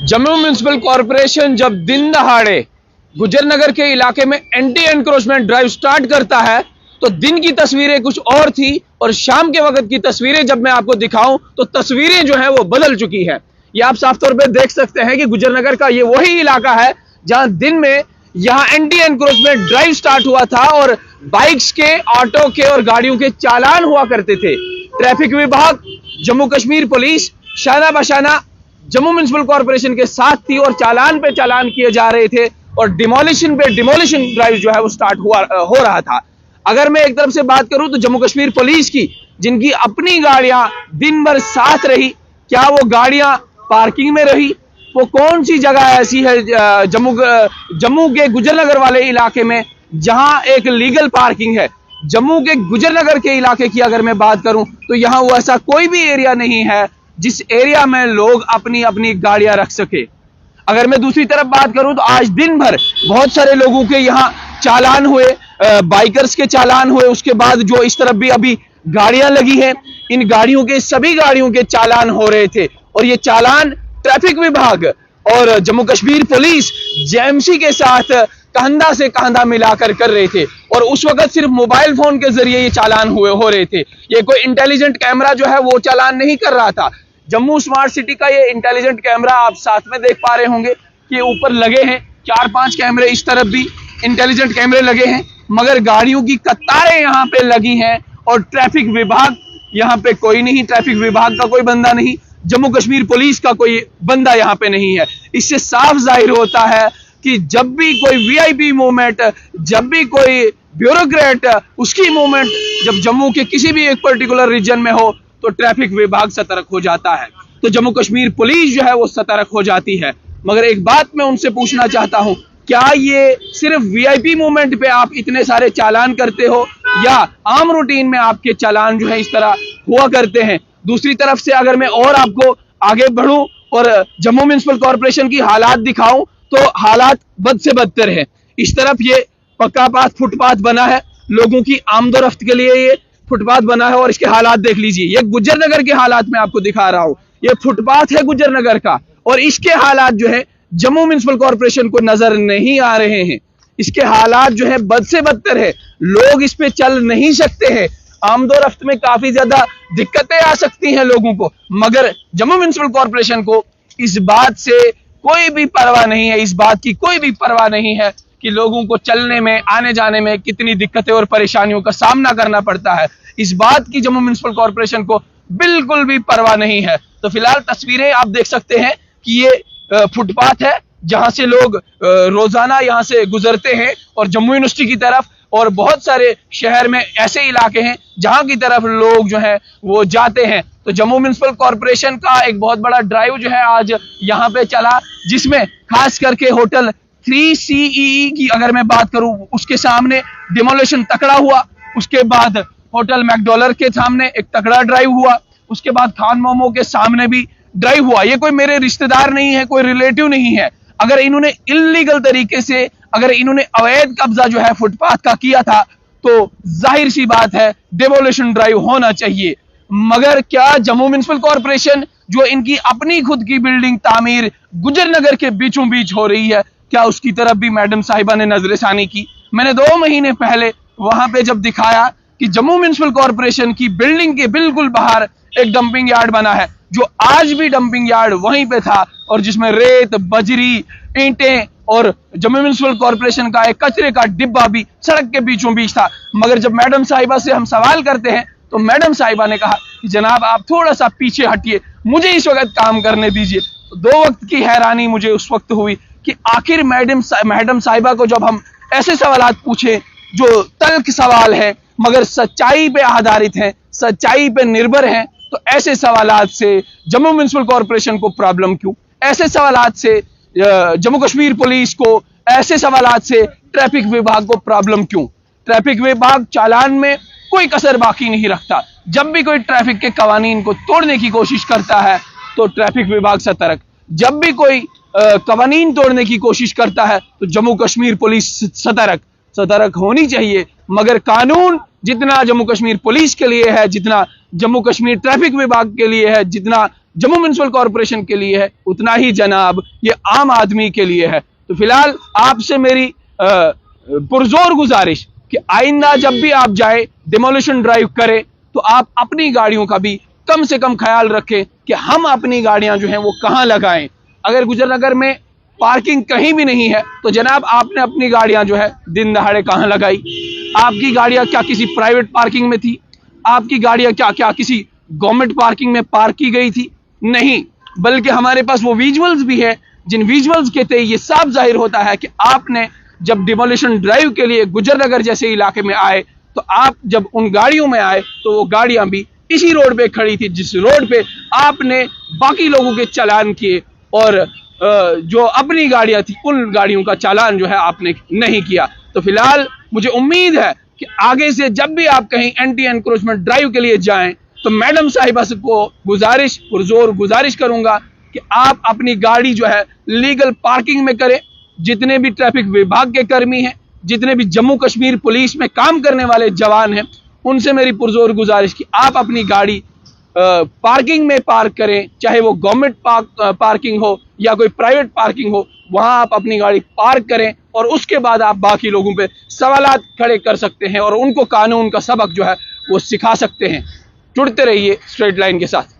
Jammu municipal corporation जब दिन दहाड़े गुजरनगर के इलाके में एंटी एनक्रोचमेंट ड्राइव स्टार्ट करता है तो दिन की तस्वीरें कुछ और थी और शाम के वक्त की तस्वीरें जब मैं आपको दिखाऊं तो तस्वीरें जो है वो बदल चुकी है। ये आप साफ तौर पे देख सकते हैं कि गुजरनगर का ये वही इलाका है जहां दिन में यहां एंटी एनक्रोचमेंट ड्राइव स्टार्ट हुआ था और बाइक्स के, ऑटो के और गाड़ियों के चालान हुआ करते थे। ट्रैफिक विभाग, जम्मू कश्मीर पुलिस शाना बशाना जम्मू म्युनिसिपल कॉरपोरेशन के साथ थी और चालान पे चालान किए जा रहे थे और डिमोलिशन पे डिमोलिशन ड्राइव जो है वो स्टार्ट हो रहा था। अगर मैं एक तरफ से बात करूं तो जम्मू कश्मीर पुलिस की, जिनकी अपनी गाड़ियां दिन भर साथ रही, क्या वो गाड़ियां पार्किंग में रही? वो कौन सी जगह ऐसी है जम्मू के गुजरनगर वाले इलाके में जहां एक लीगल पार्किंग है? जम्मू के गुजरनगर के इलाके की अगर मैं बात करूं तो यहां वो ऐसा कोई भी एरिया नहीं है जिस एरिया में लोग अपनी अपनी गाड़ियां रख सके। अगर मैं दूसरी तरफ बात करूं तो आज दिन भर बहुत सारे लोगों के यहां चालान हुए, बाइकर्स के चालान हुए, उसके बाद जो इस तरफ भी अभी गाड़ियां लगी हैं, इन गाड़ियों के, सभी गाड़ियों के चालान हो रहे थे और ये चालान ट्रैफिक विभाग और जम्मू कश्मीर पुलिस जेएमसी के साथ कंधा से कंधा मिलाकर कर रहे थे और उस वक्त सिर्फ मोबाइल फोन के जरिए ये चालान हो रहे थे। ये कोई इंटेलिजेंट कैमरा जो है वो चालान नहीं कर रहा था। जम्मू स्मार्ट सिटी का ये इंटेलिजेंट कैमरा आप साथ में देख पा रहे होंगे कि ऊपर लगे हैं 4-5 कैमरे, इस तरफ भी इंटेलिजेंट कैमरे लगे हैं, मगर गाड़ियों की कतारें यहाँ पे लगी हैं और ट्रैफिक विभाग यहाँ पे कोई नहीं, ट्रैफिक विभाग का कोई बंदा नहीं, जम्मू कश्मीर पुलिस का कोई बंदा यहाँ पे नहीं है। इससे साफ जाहिर होता है कि जब भी कोई वीआईपी मूवमेंट, जब भी कोई ब्यूरोक्रेट उसकी मूवमेंट जब जम्मू के किसी भी एक पर्टिकुलर रीजन में हो तो ट्रैफिक विभाग सतर्क हो जाता है, तो जम्मू कश्मीर पुलिस जो है वो सतर्क हो जाती है। मगर एक बात मैं उनसे पूछना चाहता हूं, क्या ये सिर्फ वीआईपी मूवमेंट पे आप इतने सारे चालान करते हो या आम रूटीन में आपके चालान जो है इस तरह हुआ करते हैं? दूसरी तरफ से अगर मैं और आपको आगे बढ़ूं और जम्मू म्युनिसिपल कॉरपोरेशन की हालात दिखाऊं तो हालात बद से बदतर है। इस तरफ ये पक्का पाथ, फुटपाथ बना है, लोगों की आमदोरफ्त के लिए ये फुटपाथ बना है और इसके हालात देख लीजिए। ये गुजरनगर के हालात मैं आपको दिखा रहा हूं, ये फुटपाथ है गुजरनगर का और इसके हालात जो है जम्मू म्युनिसिपल कॉरपोरेशन को नजर नहीं आ रहे हैं। इसके हालात जो है बद से बदतर है, लोग इस पे चल नहीं सकते हैं, आमदोरफ्त में काफी ज्यादा दिक्कतें आ सकती हैं लोगों को, मगर जम्मू म्युनिसिपल कॉरपोरेशन को इस बात से कोई भी परवाह नहीं है, इस बात की कोई भी परवाह नहीं है कि लोगों को चलने में, आने जाने में कितनी दिक्कतें और परेशानियों का सामना करना पड़ता है। इस बात की जम्मू म्युनिसिपल कॉरपोरेशन को बिल्कुल भी परवाह नहीं है। तो फिलहाल तस्वीरें आप देख सकते हैं कि ये फुटपाथ है जहां से लोग रोजाना यहां से गुजरते हैं और जम्मू यूनिवर्सिटी की तरफ और बहुत सारे शहर में ऐसे इलाके हैं जहां की तरफ लोग जो है वो जाते हैं। तो जम्मू म्युनिसिपल कॉरपोरेशन का एक बहुत बड़ा ड्राइव जो है आज यहाँ पे चला, जिसमें खास करके होटल 3CEE की अगर मैं बात करूं उसके सामने डिमोलिशन तकड़ा हुआ, उसके बाद होटल मैकडॉलर के सामने एक तकड़ा ड्राइव हुआ, उसके बाद खान मोमो के सामने भी ड्राइव हुआ। ये कोई मेरे रिश्तेदार नहीं है, कोई रिलेटिव नहीं है। अगर इन्होंने इल्लीगल तरीके से, अगर इन्होंने अवैध कब्जा जो है फुटपाथ का किया था तो जाहिर सी बात है डिमोलिशन ड्राइव होना चाहिए। मगर क्या जम्मू म्युनिसिपल कॉरपोरेशन जो इनकी अपनी खुद की बिल्डिंग तामीर गुजरनगर के बीचों बीच हो रही है, क्या उसकी तरफ भी मैडम साहिबा ने नजरसानी की? मैंने 2 महीने पहले वहां पे जब दिखाया कि जम्मू म्युनिसिपल कॉरपोरेशन की बिल्डिंग के बिल्कुल बाहर एक डंपिंग यार्ड बना है, जो आज भी डंपिंग यार्ड वहीं पे था और जिसमें रेत, बजरी, ईंटें और जम्मू म्युनिसिपल कॉरपोरेशन का एक कचरे का डिब्बा भी सड़क के बीचों बीच था। मगर जब मैडम साहिबा से हम सवाल करते हैं तो मैडम साहिबा ने कहा कि जनाब आप थोड़ा सा पीछे हटिए, मुझे इस वक्त काम करने दीजिए। तो 2 वक्त की हैरानी मुझे उस वक्त हुई कि आखिर मैडम साहिबा को जब हम ऐसे सवाल पूछे जो तल्ख सवाल है मगर सच्चाई पे आधारित हैं, सच्चाई पे निर्भर हैं, तो ऐसे सवालात से जम्मू म्युनिसिपल कॉरपोरेशन को प्रॉब्लम क्यों? ऐसे सवालात से जम्मू कश्मीर पुलिस को, ऐसे सवालात से ट्रैफिक विभाग को प्रॉब्लम क्यों? ट्रैफिक विभाग चालान में कोई कसर बाकी नहीं रखता। जब भी कोई ट्रैफिक के कवानीन को तोड़ने की कोशिश करता है तो ट्रैफिक विभाग सतर्क, जब भी कोई कवानीन तोड़ने की कोशिश करता है तो जम्मू कश्मीर पुलिस सतर्क होनी चाहिए। मगर कानून जितना जम्मू कश्मीर पुलिस के लिए है, जितना जम्मू कश्मीर ट्रैफिक विभाग के लिए है, जितना जम्मू म्युनिसिपल कॉरपोरेशन के लिए है, उतना ही जनाब ये आम आदमी के लिए है। तो फिलहाल आपसे मेरी पुरजोर गुजारिश कि आइंदा जब भी आप जाए डिमोलिशन ड्राइव करें तो आप अपनी गाड़ियों का भी कम से कम ख्याल रखें कि हम अपनी गाड़ियां जो हैं वो कहां लगाएं। अगर गुजरनगर में पार्किंग कहीं भी नहीं है तो जनाब आपने अपनी गाड़ियां जो है दिन दहाड़े कहां लगाई? आपकी गाड़ियां क्या किसी प्राइवेट पार्किंग में थी? आपकी गाड़ियां क्या किसी गवर्नमेंट पार्किंग में पार्क की गई थी? नहीं, बल्कि हमारे पास वो विजुअल्स भी है जिन विजुअल्स के तहत ये साफ जाहिर होता है कि आपने जब डिमोलिशन ड्राइव के लिए गुजरनगर जैसे इलाके में आए तो आप जब उन गाड़ियों में आए तो वो गाड़ियां भी इसी रोड पे खड़ी थी जिस रोड पे आपने बाकी लोगों के चालान किए, और जो अपनी गाड़ियां थी उन गाड़ियों का चालान जो है आपने नहीं किया। तो फिलहाल मुझे उम्मीद है कि आगे से जब भी आप कहीं एंटी एनक्रोचमेंट ड्राइव के लिए जाएं तो मैडम साहिबा को पुरजोर गुजारिश करूंगा कि आप अपनी गाड़ी जो है लीगल पार्किंग में करें। जितने भी ट्रैफिक विभाग के कर्मी हैं, जितने भी जम्मू कश्मीर पुलिस में काम करने वाले जवान हैं, उनसे मेरी पुरजोर गुजारिश कि आप अपनी गाड़ी पार्किंग में पार्क करें, चाहे वो गवर्नमेंट पार्किंग हो या कोई प्राइवेट पार्किंग हो, वहां आप अपनी गाड़ी पार्क करें और उसके बाद आप बाकी लोगों पे सवालात खड़े कर सकते हैं और उनको कानून का सबक जो है वो सिखा सकते हैं। जुड़ते रहिए स्ट्रेट लाइन के साथ।